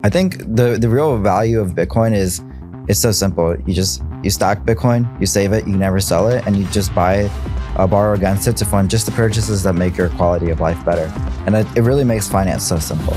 I think the real value of Bitcoin is it's so simple. You stack Bitcoin, you save it, you never sell it, and you just borrow against it to fund just the purchases that make your quality of life better. And it really makes finance so simple.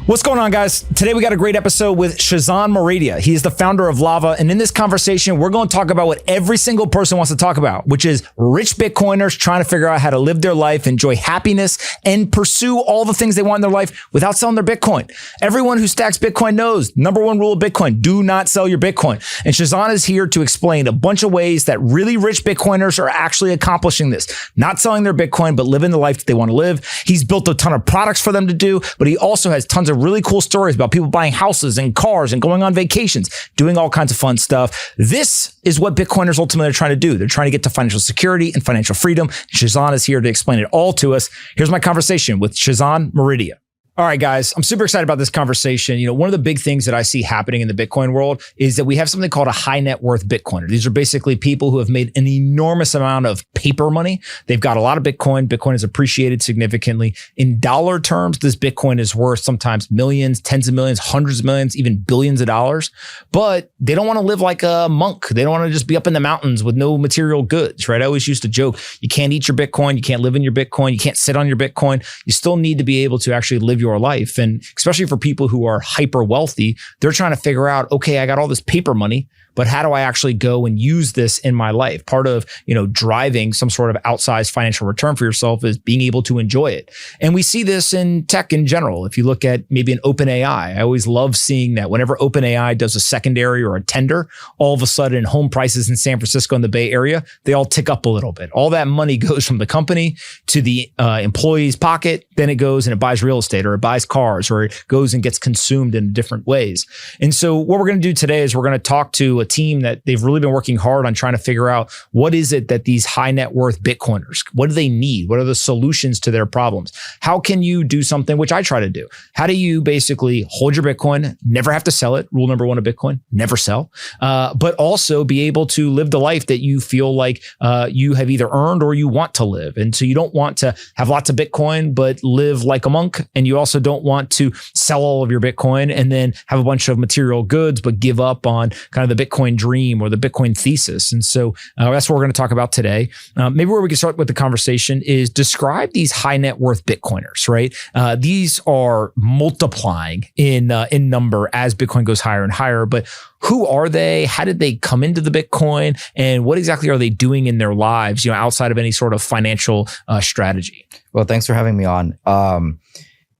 What's going on, guys? Today we got a great episode with Shazan Maradia. He is the founder of Lava. And in this conversation, we're going to talk about what every single person wants to talk about, which is rich Bitcoiners trying to figure out how to live their life, enjoy happiness, and pursue all the things they want in their life without selling their Bitcoin. Everyone who stacks Bitcoin knows number one rule of Bitcoin: do not sell your Bitcoin. And Shazan is here to explain a bunch of ways that really rich Bitcoiners are actually accomplishing this. Not selling their Bitcoin, but living the life that they want to live. He's built a ton of products for them to do, but he also has tons of really cool stories about people buying houses and cars and going on vacations, doing all kinds of fun stuff. This is what Bitcoiners ultimately are trying to do. They're trying to get to financial security and financial freedom. Shazan is here to explain it all to us. Here's my conversation with Shazan Maradia. All right, guys, I'm super excited about this conversation. You know, one of the big things that I see happening in the Bitcoin world is that we have something called a high net worth Bitcoiner. These are basically people who have made an enormous amount of paper money. They've got a lot of Bitcoin. Bitcoin has appreciated significantly. In dollar terms, this Bitcoin is worth sometimes millions, tens of millions, hundreds of millions, even billions of dollars. But they don't want to live like a monk. They don't want to just be up in the mountains with no material goods, right? I always used to joke, you can't eat your Bitcoin. You can't live in your Bitcoin. You can't sit on your Bitcoin. You still need to be able to actually live your life. And especially for people who are hyper wealthy, they're trying to figure out, okay, I got all this paper money, but how do I actually go and use this in my life? Part of, driving some sort of outsized financial return for yourself is being able to enjoy it. And we see this in tech in general. If you look at maybe an OpenAI, I always love seeing that whenever OpenAI does a secondary or a tender, all of a sudden home prices in San Francisco and the Bay Area, they all tick up a little bit. All that money goes from the company to the employee's pocket. Then it goes and it buys real estate, or it buys cars, or it goes and gets consumed in different ways. And so what we're going to do today is we're going to talk to a team that they've really been working hard on trying to figure out what is it that these high net worth Bitcoiners, what do they need? What are the solutions to their problems? How can you do something, which I try to do? How do you basically hold your Bitcoin, never have to sell it? Rule number one of Bitcoin, never sell, but also be able to live the life that you feel like you have either earned or you want to live. And so you don't want to have lots of Bitcoin, but live like a monk. And you also don't want to sell all of your Bitcoin and then have a bunch of material goods, but give up on kind of the Bitcoin dream or the Bitcoin thesis. And so that's what we're going to talk about today. Maybe where we can start with the conversation is describe these high net worth Bitcoiners, right? These are multiplying in number as Bitcoin goes higher and higher, but who are they? How did they come into the Bitcoin? And what exactly are they doing in their lives, outside of any sort of financial strategy? Well, thanks for having me on.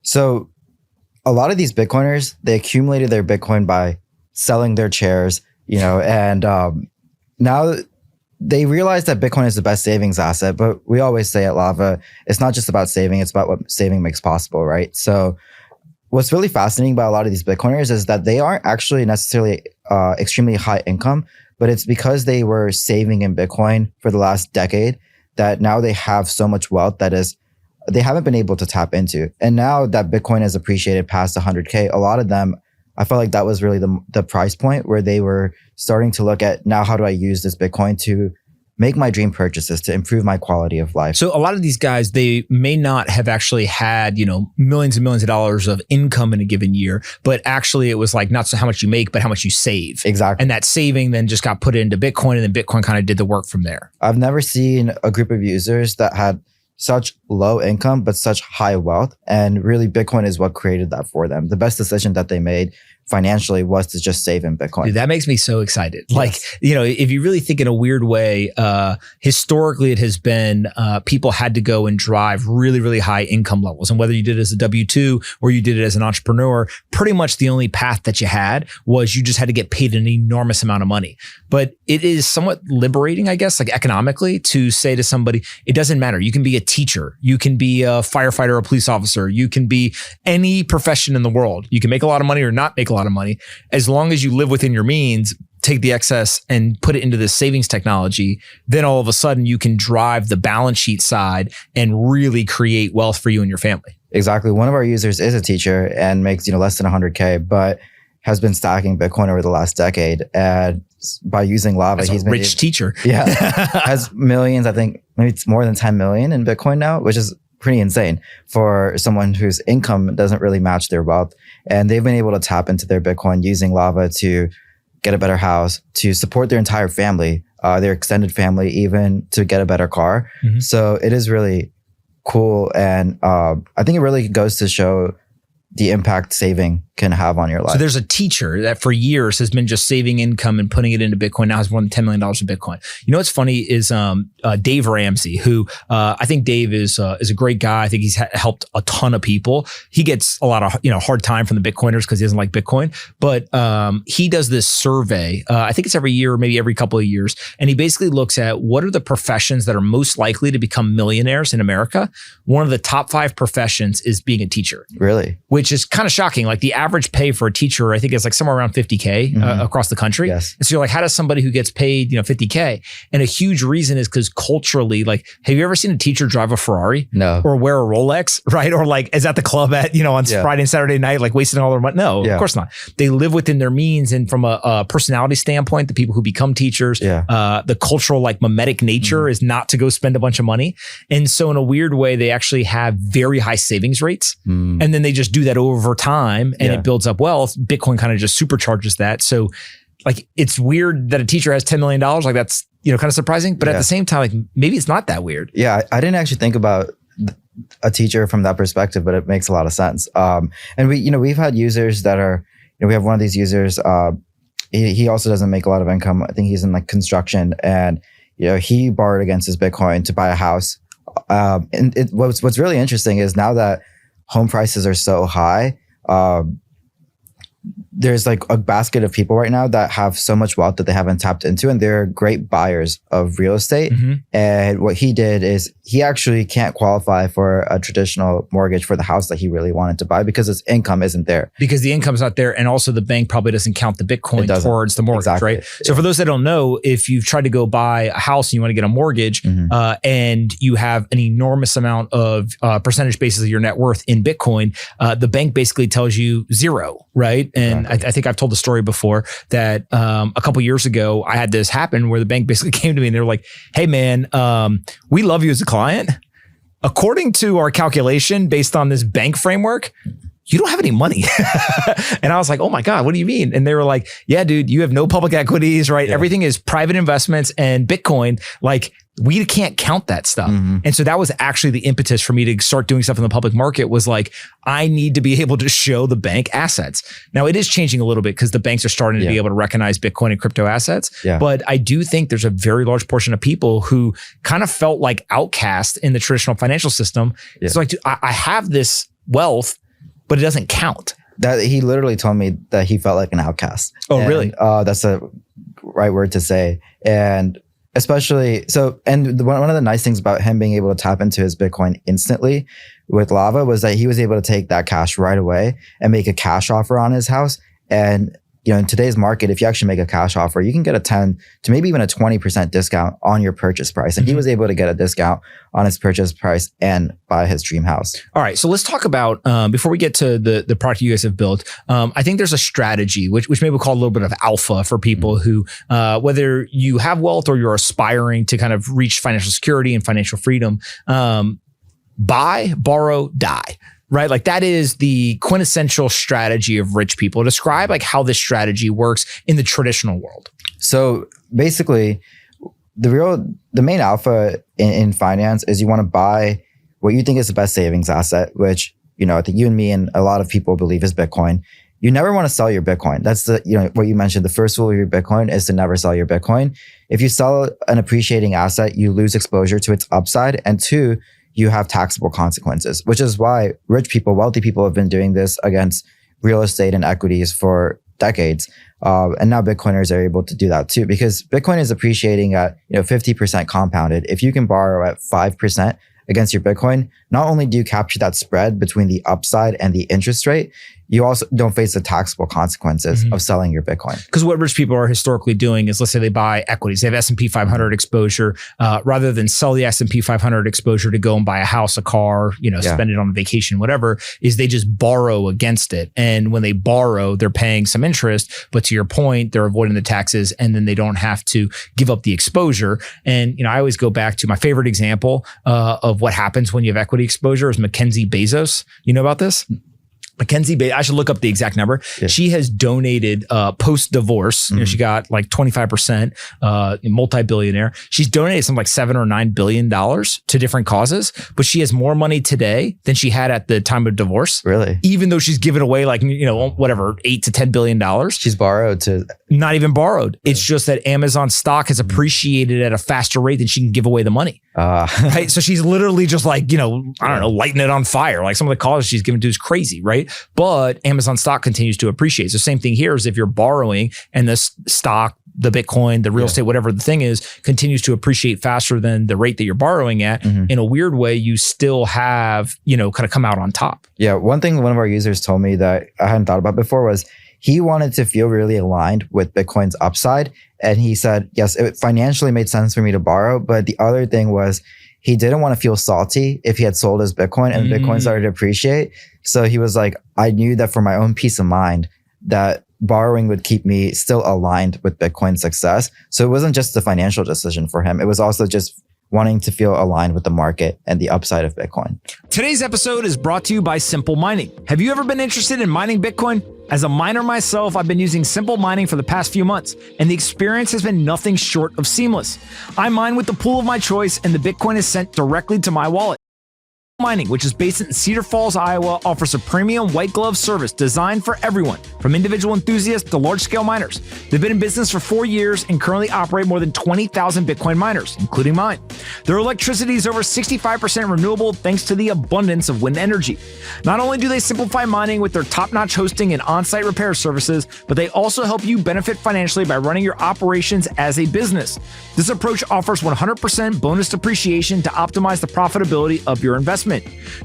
So a lot of these Bitcoiners, they accumulated their Bitcoin by selling their chairs, and now they realize that Bitcoin is the best savings asset. But we always say at Lava, it's not just about saving, it's about what saving makes possible, right? So what's really fascinating about a lot of these Bitcoiners is that they aren't actually necessarily extremely high income, but it's because they were saving in Bitcoin for the last decade that now they have so much wealth that they haven't been able to tap into. And now that Bitcoin has appreciated past 100K, a lot of them, I felt like that was really the price point where they were starting to look at, now how do I use this Bitcoin to make my dream purchases, to improve my quality of life. So a lot of these guys, they may not have actually had, millions and millions of dollars of income in a given year, but actually it was like not so how much you make, but how much you save. Exactly. And that saving then just got put into Bitcoin, and then Bitcoin kind of did the work from there. I've never seen a group of users that had such low income, but such high wealth. And really Bitcoin is what created that for them. The best decision that they made financially was to just save in Bitcoin. Dude, that makes me so excited. Yes. Like, if you really think in a weird way, historically it has been people had to go and drive really, really high income levels. And whether you did it as a W-2 or you did it as an entrepreneur, pretty much the only path that you had was you just had to get paid an enormous amount of money. But it is somewhat liberating, I guess, like economically, to say to somebody, it doesn't matter. You can be a teacher. You can be a firefighter or a police officer. You can be any profession in the world. You can make a lot of money or not make a lot of money. As long as you live within your means, take the excess and put it into this savings technology, then all of a sudden you can drive the balance sheet side and really create wealth for you and your family. Exactly. One of our users is a teacher and makes, less than 100K, but has been stacking Bitcoin over the last decade. And by using Lava, he's been a rich teacher. Yeah. Has millions, I think maybe it's more than 10 million in Bitcoin now, which is pretty insane for someone whose income doesn't really match their wealth. And they've been able to tap into their Bitcoin using Lava to get a better house, to support their entire family, their extended family, even to get a better car. So it is really cool. And I think it really goes to show the impact saving can have on your life. So there's a teacher that for years has been just saving income and putting it into Bitcoin. Now has more than $10 million in Bitcoin. You know what's funny is Dave Ramsey, who I think Dave is a great guy. I think he's helped a ton of people. He gets a lot of hard time from the Bitcoiners because he doesn't like Bitcoin. But he does this survey. I think it's every year, or maybe every couple of years, and he basically looks at what are the professions that are most likely to become millionaires in America. One of the top 5 professions is being a teacher. Really? Which is kind of shocking. Like the average pay for a teacher, I think is like somewhere around $50K across the country. Yes. And so you're like, how does somebody who gets paid, $50K? And a huge reason is because culturally, like, have you ever seen a teacher drive a Ferrari? No. Or wear a Rolex, right? Or like is at the club at, on Friday and Saturday night, like wasting all their money? No, of course not. They live within their means. And from a personality standpoint, the people who become teachers, the cultural like mimetic nature is not to go spend a bunch of money. And so in a weird way, they actually have very high savings rates. And then they just do that over time and it builds up wealth. Bitcoin kind of just supercharges that. So like, it's weird that a teacher has $10 million. Like that's, kind of surprising, but at the same time, like maybe it's not that weird. Yeah. I didn't actually think about a teacher from that perspective, but it makes a lot of sense. And we've had users that are, we have one of these users, he also doesn't make a lot of income. I think he's in like construction and, he borrowed against his Bitcoin to buy a house. And what's really interesting is now that home prices are so high, there's like a basket of people right now that have so much wealth that they haven't tapped into, and they're great buyers of real estate. And what he did is he actually can't qualify for a traditional mortgage for the house that he really wanted to buy because his income isn't there. Because the income's not there. And also the bank probably doesn't count the Bitcoin towards the mortgage, right? So for those that don't know, if you've tried to go buy a house and you want to get a mortgage and you have an enormous amount of percentage basis of your net worth in Bitcoin, the bank basically tells you 0, right? And I think I've told the story before that a couple years ago, I had this happen where the bank basically came to me and they were like, hey man, we love you as a client. According to our calculation based on this bank framework, you don't have any money. And I was like, oh my God, what do you mean? And they were like, yeah, dude, you have no public equities, right? Everything is private investments and Bitcoin. Like we can't count that stuff. And so that was actually the impetus for me to start doing stuff in the public market was like, I need to be able to show the bank assets. Now it is changing a little bit because the banks are starting to be able to recognize Bitcoin and crypto assets. But I do think there's a very large portion of people who kind of felt like outcast in the traditional financial system. It's like, dude, I have this wealth, but it doesn't count. That he literally told me that he felt like an outcast. Oh, really? That's a right word to say. And especially one of the nice things about him being able to tap into his Bitcoin instantly with Lava was that he was able to take that cash right away and make a cash offer on his house. And in today's market, if you actually make a cash offer, you can get a 10 to maybe even a 20% discount on your purchase price. And he was able to get a discount on his purchase price and buy his dream house. All right. So let's talk about, before we get to the product you guys have built, I think there's a strategy, which maybe we'll call a little bit of alpha for people who, whether you have wealth or you're aspiring to kind of reach financial security and financial freedom, buy, borrow, die. Right? Like that is the quintessential strategy of rich people. Describe like how this strategy works in the traditional world. So basically the main alpha in finance is you want to buy what you think is the best savings asset, which, I think you and me and a lot of people believe is Bitcoin. You never want to sell your Bitcoin. That's what you mentioned. The first rule of your Bitcoin is to never sell your Bitcoin. If you sell an appreciating asset, you lose exposure to its upside. And 2, you have taxable consequences, which is why rich people, wealthy people have been doing this against real estate and equities for decades. And now Bitcoiners are able to do that too, because Bitcoin is appreciating at 50% compounded. If you can borrow at 5% against your Bitcoin, not only do you capture that spread between the upside and the interest rate, you also don't face the taxable consequences of selling your Bitcoin. Because what rich people are historically doing is, let's say they buy equities, they have S&P 500 exposure, rather than sell the S&P 500 exposure to go and buy a house, a car, spend it on a vacation, whatever, is they just borrow against it. And when they borrow, they're paying some interest, but to your point, they're avoiding the taxes, and then they don't have to give up the exposure. And, I always go back to my favorite example of what happens when you have equity exposure is Mackenzie Bezos. You know about this? Mackenzie Bezos, I should look up the exact number. Yeah. She has donated post-divorce. She got like 25%, multi-billionaire. She's donated something like $7 or $9 billion to different causes, but she has more money today than she had at the time of divorce. Really? Even though she's given away like, whatever, $8 to $10 billion. She's borrowed to... Not even borrowed. It's just that Amazon stock has appreciated at a faster rate than she can give away the money. Right? So she's literally just like, lighting it on fire. Like some of the causes she's given to is crazy, right? But Amazon stock continues to appreciate. So same thing here is if you're borrowing and the stock, the Bitcoin, the real estate, whatever the thing is, continues to appreciate faster than the rate that you're borrowing at, in a weird way, you still have, kind of come out on top. Yeah. One thing one of our users told me that I hadn't thought about before was he wanted to feel really aligned with Bitcoin's upside. And he said, yes, it financially made sense for me to borrow. But the other thing was he didn't want to feel salty if he had sold his Bitcoin and Bitcoin started to appreciate. So he was like, I knew that for my own peace of mind, that borrowing would keep me still aligned with Bitcoin's success. So it wasn't just a financial decision for him. It was also just wanting to feel aligned with the market and the upside of Bitcoin. Today's episode is brought to you by Simple Mining. Have you ever been interested in mining Bitcoin? As a miner myself, I've been using Simple Mining for the past few months, and the experience has been nothing short of seamless. I mine with the pool of my choice, and the Bitcoin is sent directly to my wallet. Mining, which is based in Cedar Falls, Iowa, offers a premium white glove service designed for everyone, from individual enthusiasts to large-scale miners. They've been in business for 4 years and currently operate more than 20,000 Bitcoin miners, including mine. Their electricity is over 65% renewable thanks to the abundance of wind energy. Not only do they simplify mining with their top-notch hosting and on-site repair services, but they also help you benefit financially by running your operations as a business. This approach offers 100% bonus depreciation to optimize the profitability of your investment.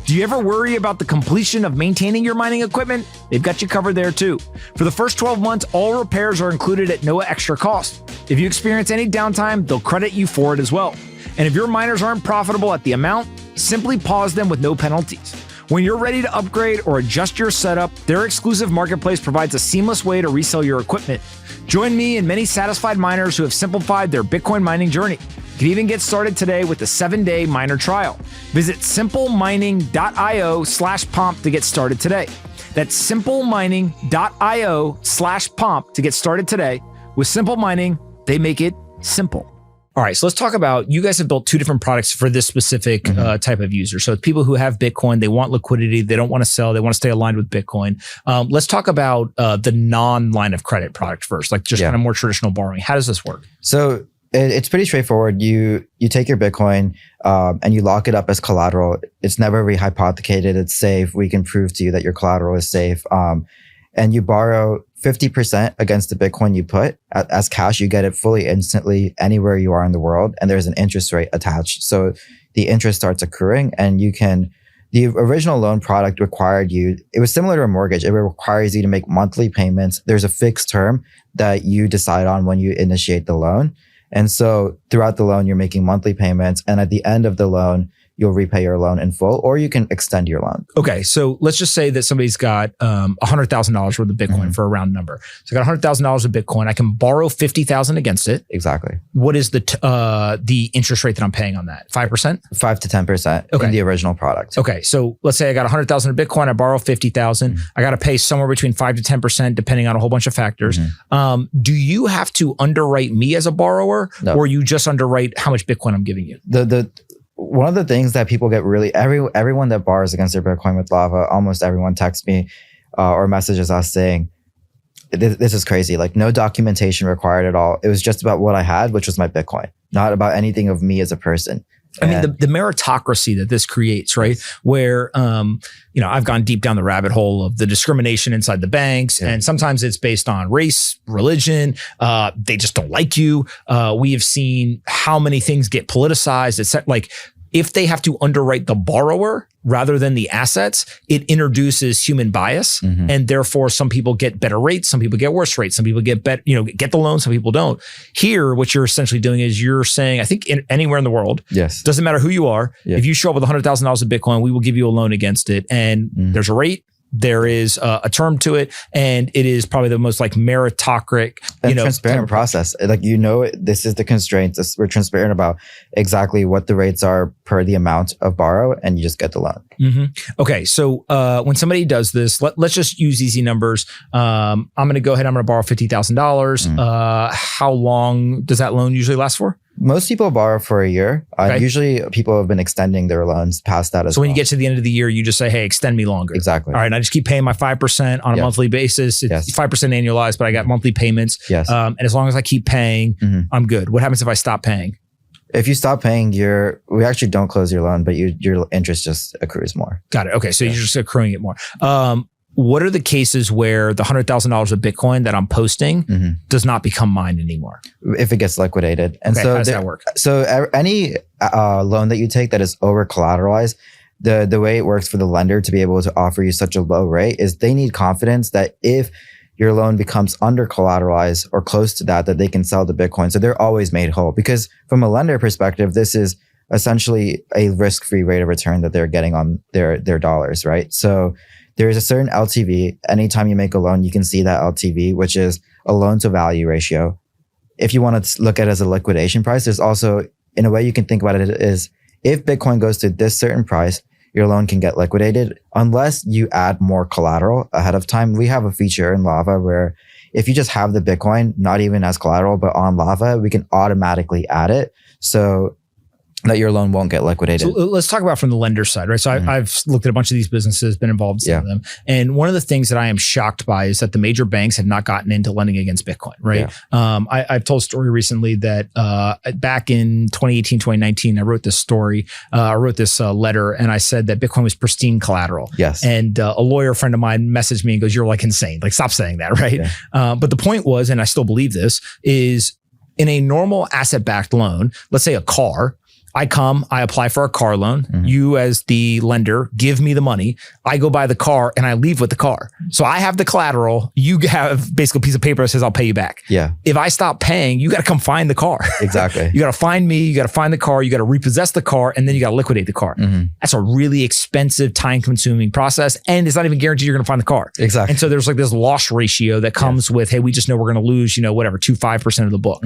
Do you ever worry about the completion of maintaining your mining equipment? They've got you covered there too. For the first 12 months, all repairs are included at no extra cost. If you experience any downtime, they'll credit you for it as well. And if your miners aren't profitable at the amount, simply pause them with no penalties. When you're ready to upgrade or adjust your setup, their exclusive marketplace provides a seamless way to resell your equipment. Join me and many satisfied miners who have simplified their Bitcoin mining journey. You can even get started today with a 7-day miner trial. Visit simplemining.io/pomp to get started today. That's simplemining.io/pomp to get started today. With Simple Mining, they make it simple. All right, so let's talk about, you guys have built 2 different products for this specific type of user. So it's people who have Bitcoin, they want liquidity, they don't want to sell, they want to stay aligned with Bitcoin. Let's talk about the non-line of credit product first, like just kind of more traditional borrowing. How does this work? So it's pretty straightforward. You take your Bitcoin and you lock it up as collateral. It's never rehypothecated. It's safe. We can prove to you that your collateral is safe. And you borrow 50% against the Bitcoin you put as cash. You get it fully instantly anywhere you are in the world. And there's an interest rate attached. So the interest starts accruing and the original loan product required you, it was similar to a mortgage. It requires you to make monthly payments. There's a fixed term that you decide on when you initiate the loan. And so throughout the loan, you're making monthly payments. And at the end of the loan, you'll repay your loan in full, or you can extend your loan. Okay. So let's just say that somebody's got $100,000 worth of Bitcoin for a round number. So I got $100,000 of Bitcoin. I can borrow $50,000 against it. Exactly. What is the interest rate that I'm paying on that? 5%? 5 to 10% in the original product. Okay. So let's say I got 100,000 of Bitcoin. I borrow 50,000. I got to pay somewhere between 5 to 10%, depending on a whole bunch of factors. Do you have to underwrite me as a borrower, or you just underwrite how much Bitcoin I'm giving you? One of the things that people get everyone that borrows against their Bitcoin with Lava, almost everyone texts me or messages us saying, this is crazy. Like no documentation required at all. It was just about what I had, which was my Bitcoin, not about anything of me as a person. I mean, the meritocracy that this creates, right? Where, I've gone deep down the rabbit hole of the discrimination inside the banks. And sometimes it's based on race, religion. They just don't like you. We have seen how many things get politicized. It's like if they have to underwrite the borrower rather than the assets, it introduces human bias. And therefore some people get better rates, some people get worse rates, some people get better, get the loan, some people don't. Here, what you're essentially doing is you're saying, I think anywhere in the world, doesn't matter who you are, if you show up with $100,000 of Bitcoin, we will give you a loan against it. And there's a rate. There is a term to it, and it is probably the most like meritocratic, transparent process. Like, this is the constraints. We're transparent about exactly what the rates are per the amount of borrow, and you just get the loan. Okay, so when somebody does this, let's just use easy numbers. I'm going to go ahead. I'm going to borrow $50,000. How long does that loan usually last for? Most people borrow for a year. Usually people have been extending their loans past that as well. So when you get to the end of the year, you just say, hey, extend me longer. Exactly. All right. And I just keep paying my 5% on a monthly basis. It's 5% annualized, but I got monthly payments. And as long as I keep paying, I'm good. What happens if I stop paying? If you stop paying, we actually don't close your loan, but your interest just accrues more. Got it. Okay. So you're just accruing it more. What are the cases where the $100,000 of Bitcoin that I'm posting does not become mine anymore? If it gets liquidated. And so how does that work? So any loan that you take that is over collateralized, the way it works for the lender to be able to offer you such a low rate is they need confidence that if your loan becomes under collateralized or close to that they can sell the Bitcoin. So they're always made whole, because from a lender perspective, this is essentially a risk-free rate of return that they're getting on their dollars, right? So there's a certain LTV. Anytime you make a loan, you can see that LTV, which is a loan to value ratio. If you want to look at it as a liquidation price, there's also, in a way you can think about it, is if Bitcoin goes to this certain price, your loan can get liquidated unless you add more collateral ahead of time. We have a feature in Lava where if you just have the Bitcoin, not even as collateral, but on Lava, we can automatically add it so that your loan won't get liquidated. So let's talk about from the lender side, right? So I've looked at a bunch of these businesses, been involved in some of them. And one of the things that I am shocked by is that the major banks have not gotten into lending against Bitcoin, right? I've told a story recently that back in 2018, 2019, I wrote this story, I wrote this letter, and I said that Bitcoin was pristine collateral. And a lawyer friend of mine messaged me and goes, you're like insane. Like, stop saying that, right? But the point was, and I still believe this, is in a normal asset-backed loan, let's say a car, I apply for a car loan. You as the lender give me the money. I go buy the car and I leave with the car. So I have the collateral. You have basically a piece of paper that says I'll pay you back. If I stop paying, you got to come find the car. Exactly. You got to find me. You got to find the car. You got to repossess the car, and then you got to liquidate the car. That's a really expensive, time-consuming process, and it's not even guaranteed you're going to find the car. Exactly. And so there's like this loss ratio that comes with, hey, we just know we're going to lose, 5% of the book.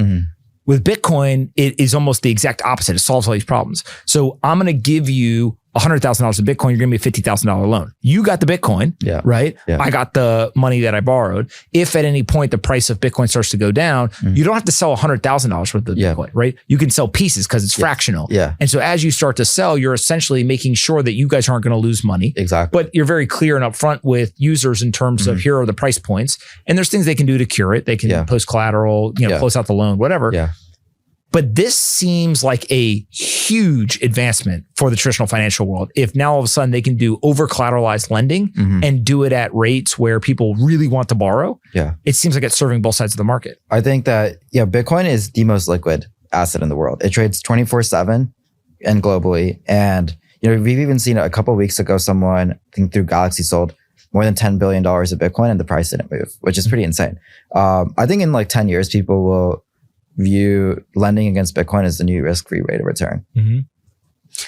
With Bitcoin, it is almost the exact opposite. It solves all these problems. So I'm going to give you $100,000 of Bitcoin. You're going to be a $50,000 loan. You got the Bitcoin, right? I got the money that I borrowed. If at any point the price of Bitcoin starts to go down, you don't have to sell $100,000 worth of Bitcoin, right? You can sell pieces because it's fractional. And so as you start to sell, you're essentially making sure that you guys aren't going to lose money. Exactly. But you're very clear and upfront with users in terms of here are the price points. And there's things they can do to cure it. They can post collateral, close out the loan, whatever. But this seems like a huge advancement for the traditional financial world. If now all of a sudden they can do over collateralized lending and do it at rates where people really want to borrow, it seems like it's serving both sides of the market. I think that, Bitcoin is the most liquid asset in the world. It trades 24/7 and globally. And, we've even seen a couple of weeks ago, someone, I think through Galaxy, sold more than $10 billion of Bitcoin and the price didn't move, which is pretty insane. I think in like 10 years, people will view lending against Bitcoin as the new risk-free rate of return.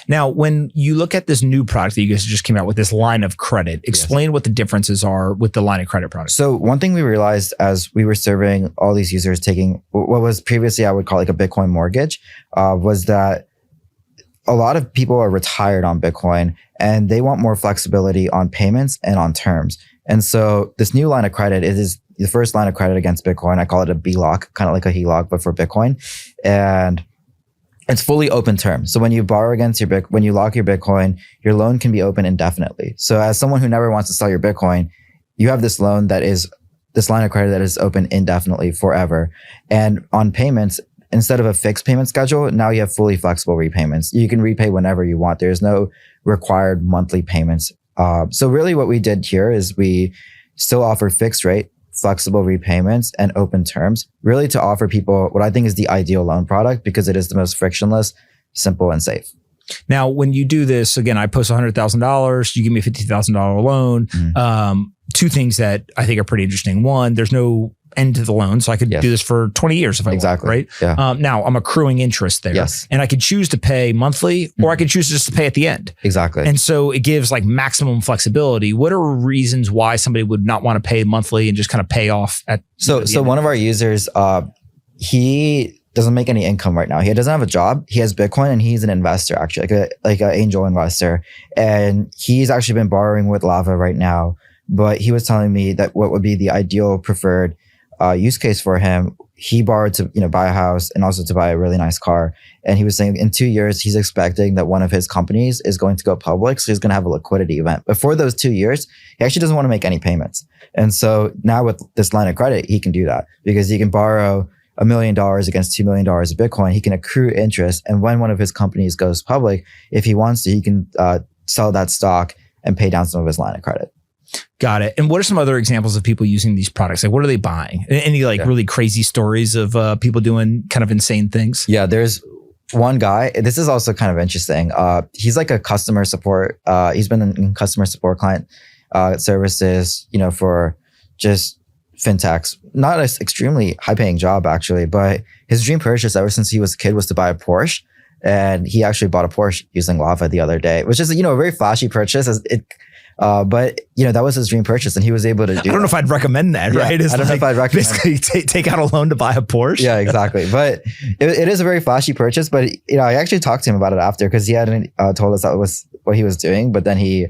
Now, when you look at this new product that you guys just came out with, this line of credit, explain what the differences are with the line of credit product. So one thing we realized as we were serving all these users taking what was previously I would call like a Bitcoin mortgage, was that a lot of people are retired on Bitcoin and they want more flexibility on payments and on terms. And so this new line of credit, it is the first line of credit against Bitcoin. I call it a BLOC, kind of like a HELOC, but for Bitcoin. And it's fully open term. So when you borrow against when you lock your Bitcoin, your loan can be open indefinitely. So as someone who never wants to sell your Bitcoin, you have this loan that is this line of credit that is open indefinitely forever. And on payments, instead of a fixed payment schedule, now you have fully flexible repayments. You can repay whenever you want. There's no required monthly payments. So really what we did here is we still offer fixed rate, flexible repayments, and open terms, really to offer people what I think is the ideal loan product because it is the most frictionless, simple, and safe. Now, when you do this, again, I post $100,000, you give me a $50,000 loan. Two things that I think are pretty interesting. One, there's no end to the loan. So I could do this for 20 years if I want, right? Yeah. Now I'm accruing interest there. Yes. And I could choose to pay monthly or I could choose just to pay at the end. Exactly. And so it gives like maximum flexibility. What are reasons why somebody would not want to pay monthly and just kind of pay off at So one of our users, he doesn't make any income right now. He doesn't have a job. He has Bitcoin and he's an investor, actually, like an angel investor. And he's actually been borrowing with Lava right now. But he was telling me that what would be the ideal preferred use case for him. He borrowed to buy a house and also to buy a really nice car. And he was saying in 2 years, he's expecting that one of his companies is going to go public. So he's going to have a liquidity event. But for those 2 years, he actually doesn't want to make any payments. And so now with this line of credit, he can do that because he can borrow $1 million against $2 million of Bitcoin. He can accrue interest. And when one of his companies goes public, if he wants to, he can sell that stock and pay down some of his line of credit. Got it. And what are some other examples of people using these products? Like, what are they buying? Any really crazy stories of people doing kind of insane things? Yeah, there's one guy. This is also kind of interesting. He's like a customer support. He's been in customer support client services, for just fintechs. Not an extremely high paying job actually, but his dream purchase ever since he was a kid was to buy a Porsche. And he actually bought a Porsche using Lava the other day, which is, a very flashy purchase. But that was his dream purchase, and he was able to do. I don't know if I'd recommend that, right? I don't know if I'd recommend. Basically, take out a loan to buy a Porsche. Yeah, exactly. But it is a very flashy purchase. But I actually talked to him about it after because he hadn't told us that was what he was doing. But then he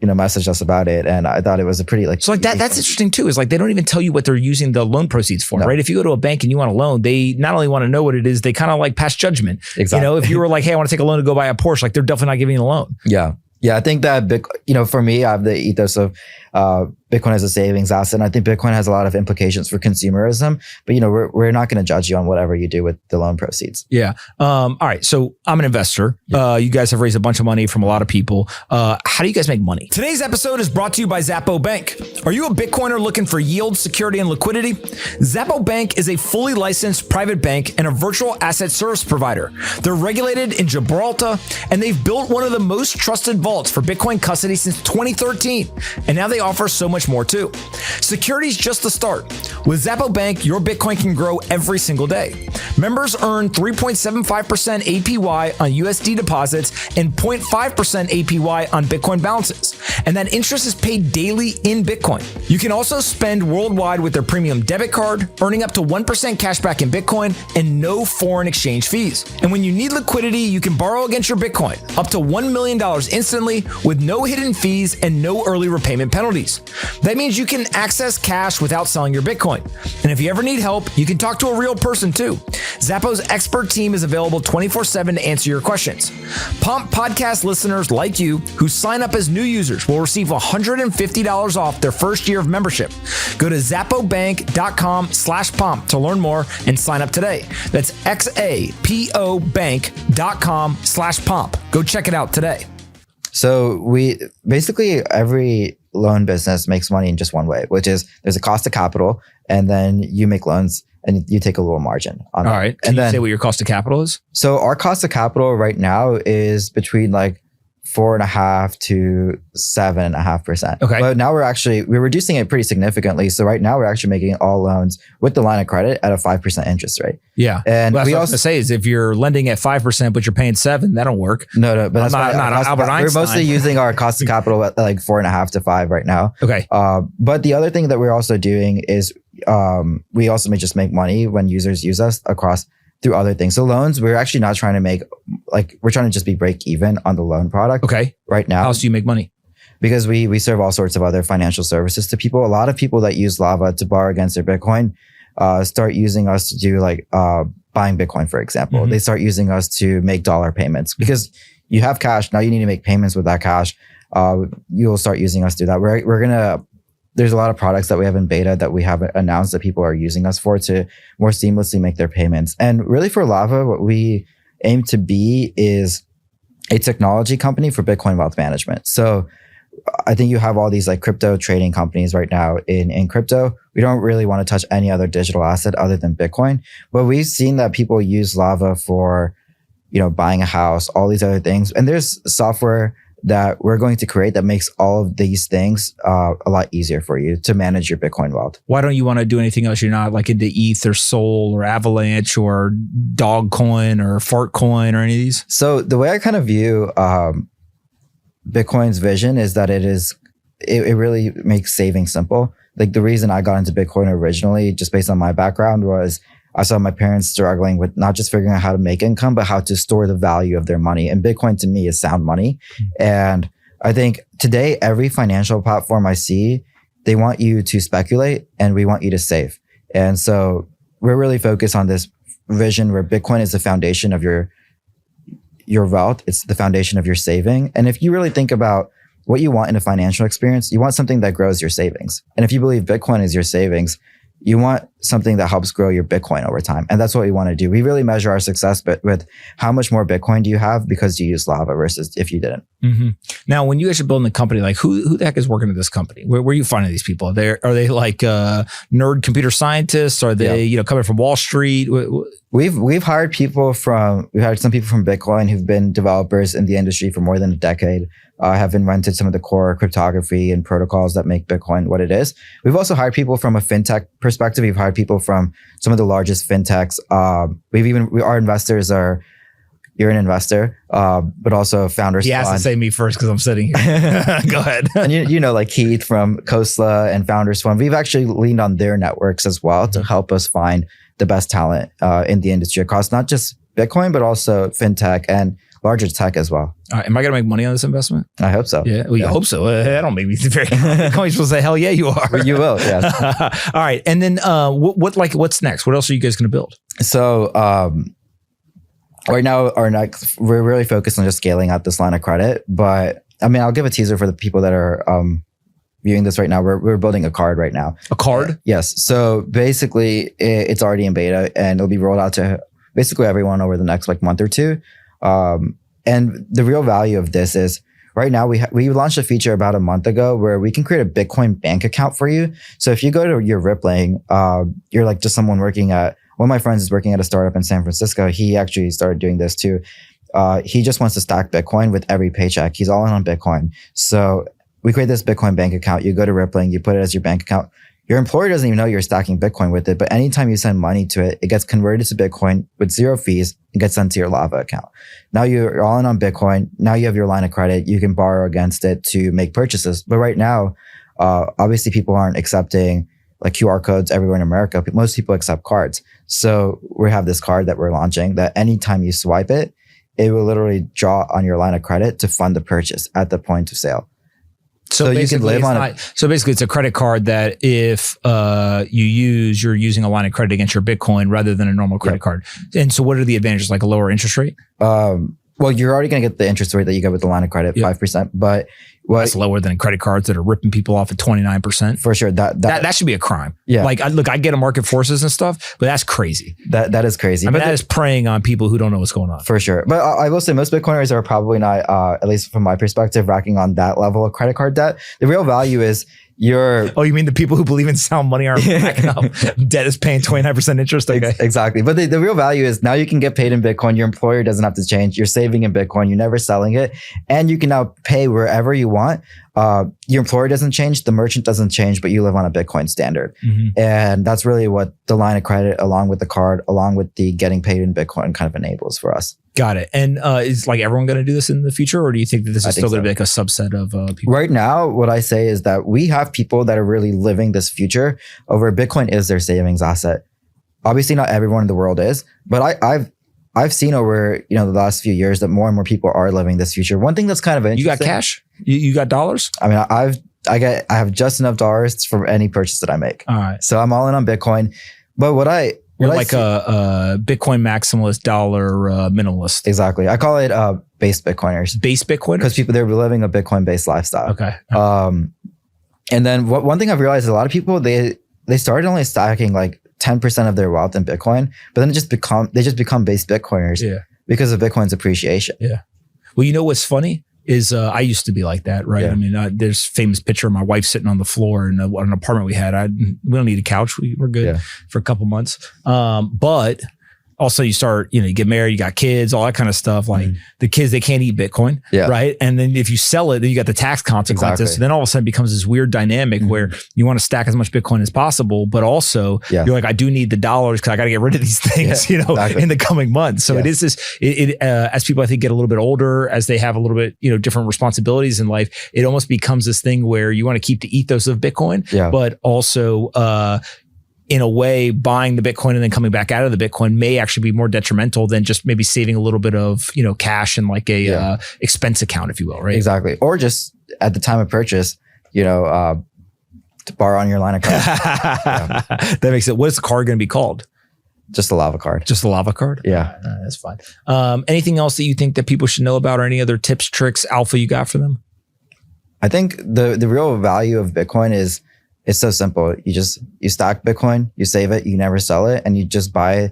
messaged us about it, and I thought it was a pretty so that's interesting too. Is like they don't even tell you what they're using the loan proceeds for, right? If you go to a bank and you want a loan, they not only want to know what it is, they kind of like pass judgment. Exactly. If you were like, hey, I want to take a loan to go buy a Porsche, like they're definitely not giving you a loan. Yeah. Yeah, I think that for me, I have the ethos of Bitcoin as a savings asset. And I think Bitcoin has a lot of implications for consumerism. But we're not going to judge you on whatever you do with the loan proceeds. Yeah. All right. So I'm an investor. Yeah. You guys have raised a bunch of money from a lot of people. How do you guys make money? Today's episode is brought to you by Xapo Bank. Are you a Bitcoiner looking for yield, security, and liquidity? Xapo Bank is a fully licensed private bank and a virtual asset service provider. They're regulated in Gibraltar, and they've built one of the most trusted vaults for Bitcoin custody since 2013. And now they offer so much more too. Security is just the start. With Xapo Bank, your Bitcoin can grow every single day. Members earn 3.75% APY on USD deposits and 0.5% APY on Bitcoin balances. And that interest is paid daily in Bitcoin. You can also spend worldwide with their premium debit card, earning up to 1% cash back in Bitcoin and no foreign exchange fees. And when you need liquidity, you can borrow against your Bitcoin up to $1 million instantly with no hidden fees and no early repayment penalties. That means you can access cash without selling your Bitcoin. And if you ever need help, you can talk to a real person too. Xapo's expert team is available 24/7 to answer your questions. Pomp podcast listeners like you who sign up as new users will receive $150 off their first year of membership. Go to xapobank.com/pomp to learn more and sign up today. That's xapobank.com/pomp. Go check it out today. So every loan business makes money in just one way, which is there's a cost of capital, and then you make loans and you take a little margin on it. All right. Can you say what your cost of capital is? So our cost of capital right now is between 4.5% to 7.5%. Okay. But now we're reducing it pretty significantly. So right now we're actually making all loans with the line of credit at a 5% interest rate. Yeah. And we also going to say is if you're lending at 5%, but you're paying 7%, that don't work. No, but that's not Albert Einstein. We're mostly using our cost of capital at 4.5% to 5% right now. Okay. But the other thing that we're also doing is we also may just make money when users use us through other things. So loans, we're actually not trying to make, we're trying to just be break even on the loan product. Okay. Right now. How else do you make money? Because we serve all sorts of other financial services to people. A lot of people that use Lava to borrow against their Bitcoin start using us to do buying Bitcoin, for example. Mm-hmm. They start using us to make dollar payments because you have cash. Now you need to make payments with that cash. You'll start using us to do that. There's a lot of products that we have in beta that we haven't announced that people are using us for to more seamlessly make their payments. And really for Lava, what we aim to be is a technology company for Bitcoin wealth management. So I think you have all these crypto trading companies right now in crypto. We don't really want to touch any other digital asset other than Bitcoin, but we've seen that people use Lava for buying a house, all these other things. And there's software that we're going to create that makes all of these things a lot easier for you to manage your Bitcoin wealth. Why don't you want to do anything else? You're not like into ETH or Sol or Avalanche or Dogcoin or Fartcoin or any of these? So the way I kind of view Bitcoin's vision is that it really makes saving simple. Like the reason I got into Bitcoin originally, just based on my background, was I saw my parents struggling with not just figuring out how to make income, but how to store the value of their money. And Bitcoin to me is sound money. And I think today, every financial platform I see, they want you to speculate and we want you to save. And so we're really focused on this vision where Bitcoin is the foundation of your wealth. It's the foundation of your saving. And if you really think about what you want in a financial experience, you want something that grows your savings. And if you believe Bitcoin is your savings, you want something that helps grow your Bitcoin over time. And that's what we want to do. We really measure our success with how much more Bitcoin do you have because you use Lava versus if you didn't. Mm-hmm. Now, when you guys are building a company, like who the heck is working at this company? Where are you finding these people? Are they like nerd computer scientists? Are they coming from Wall Street? We've hired some people from Bitcoin who've been developers in the industry for more than a decade. Have invented some of the core cryptography and protocols that make Bitcoin what it is. We've also hired people from a fintech perspective. We've hired people from some of the largest fintechs. Our investors are, you're an investor, but also founders. He has to say me first because I'm sitting here. Go ahead. And like Keith from Khosla and Founders Fund. We've actually leaned on their networks as well to help us find the best talent in the industry across not just Bitcoin, but also fintech and larger tech as well. Am I going to make money on this investment? I hope so. Yeah, well, you hope so. That don't make me very. How are you supposed to say, hell yeah, you are? But you will, yes. All right. And then what's next? What else are you guys going to build? So right now, we're really focused on just scaling out this line of credit. But I mean, I'll give a teaser for the people that are viewing this right now. We're building a card right now. A card? Yes. So basically, it's already in beta and it'll be rolled out to basically everyone over the next month or two. And the real value of this is right now we launched a feature about a month ago where we can create a Bitcoin bank account for you. So if you go to your Rippling, you're like just someone working at, one of my friends is working at a startup in San Francisco. He actually started doing this too. He just wants to stack Bitcoin with every paycheck. He's all in on Bitcoin. So we create this Bitcoin bank account. You go to Rippling, you put it as your bank account. Your employer doesn't even know you're stacking Bitcoin with it, but anytime you send money to it, it gets converted to Bitcoin with zero fees and gets sent to your Lava account. Now you're all in on Bitcoin. Now you have your line of credit. You can borrow against it to make purchases. But right now, obviously people aren't accepting like QR codes everywhere in America. Most people accept cards. So we have this card that we're launching that anytime you swipe it, it will literally draw on your line of credit to fund the purchase at the point of sale. So you can live on it. So basically, it's a credit card that if you're using a line of credit against your Bitcoin rather than a normal credit card. And so what are the advantages? Like a lower interest rate? Well, you're already going to get the interest rate that you get with the line of credit, 5%. But that's lower than credit cards that are ripping people off at 29%. For sure. That should be a crime. Yeah. Like, I get a market forces and stuff, but that's crazy. That is crazy. I mean, that is preying on people who don't know what's going on. For sure. But I will say most Bitcoiners are probably not, at least from my perspective, racking on that level of credit card debt. The real value is Oh, you mean the people who believe in sound money aren't racking up? Debt is paying 29% interest? Okay. Exactly. But the real value is now you can get paid in Bitcoin. Your employer doesn't have to change. You're saving in Bitcoin. You're never selling it. And you can now pay wherever you want. Your employer doesn't change. The merchant doesn't change, but you live on a Bitcoin standard. Mm-hmm. And that's really what the line of credit, along with the card, along with the getting paid in Bitcoin kind of enables for us. Got it. And is like everyone going to do this in the future, or do you think that this is still going to be like a subset of people? Right now, what I say is that we have people that are really living this future over Bitcoin is their savings asset. Obviously, not everyone in the world is, but I've seen over the last few years that more and more people are living this future. One thing that's kind of interesting. You got cash? You got dollars? I mean, I have just enough dollars for any purchase that I make. All right. So I'm all in on Bitcoin. But You're like a Bitcoin maximalist, dollar minimalist. Exactly. I call it base Bitcoiners. Base Bitcoiners? Because they're living a Bitcoin-based lifestyle. Okay. And then one thing I've realized is a lot of people, they started only stacking like 10% of their wealth in Bitcoin, but then they just become base Bitcoiners because of Bitcoin's appreciation. Yeah. Well, you know what's funny is I used to be like that, right? Yeah. I mean, there's a famous picture of my wife sitting on the floor in an apartment we had. We don't need a couch. We're good for a couple months. But also you start, you get married, you got kids, all that kind of stuff. Like the kids, they can't eat Bitcoin, right? And then if you sell it, then you got the tax consequences. Exactly. So then all of a sudden it becomes this weird dynamic where you want to stack as much Bitcoin as possible, but also you're like, I do need the dollars because I got to get rid of these things, in the coming months. So it is this, as people I think get a little bit older, as they have a little bit, different responsibilities in life, it almost becomes this thing where you want to keep the ethos of Bitcoin, but also, in a way, buying the Bitcoin and then coming back out of the Bitcoin may actually be more detrimental than just maybe saving a little bit of, cash in like a expense account, if you will, right? Exactly. Or just at the time of purchase, to borrow on your line of credit. That makes it. What is the card going to be called? Just a lava card. Just a lava card? Yeah. That's fine. Anything else that you think that people should know about, or any other tips, tricks, alpha you got for them? I think the real value of Bitcoin is, it's so simple. You stack Bitcoin, you save it, you never sell it, and you just borrow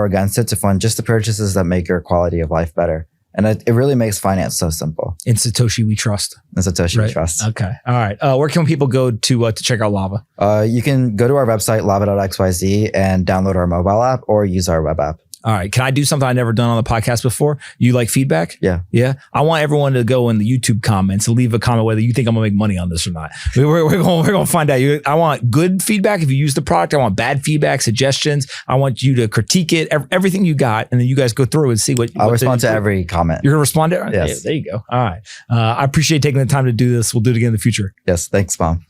against it to fund just the purchases that make your quality of life better. And it really makes finance so simple. In Satoshi we trust. In Satoshi we trust. Okay. All right. Where can people go to check out Lava? You can go to our website, lava.xyz, and download our mobile app or use our web app. All right. Can I do something I've never done on the podcast before? You like feedback? Yeah. Yeah. I want everyone to go in the YouTube comments and leave a comment whether you think I'm gonna make money on this or not. We're going to find out. I want good feedback if you use the product. I want bad feedback, suggestions. I want you to critique it, everything you got, and then you guys go through and see what. I'll respond to every comment. You're going to respond to it? Yes. There you go. All right. I appreciate taking the time to do this. We'll do it again in the future. Yes. Thanks, Mom.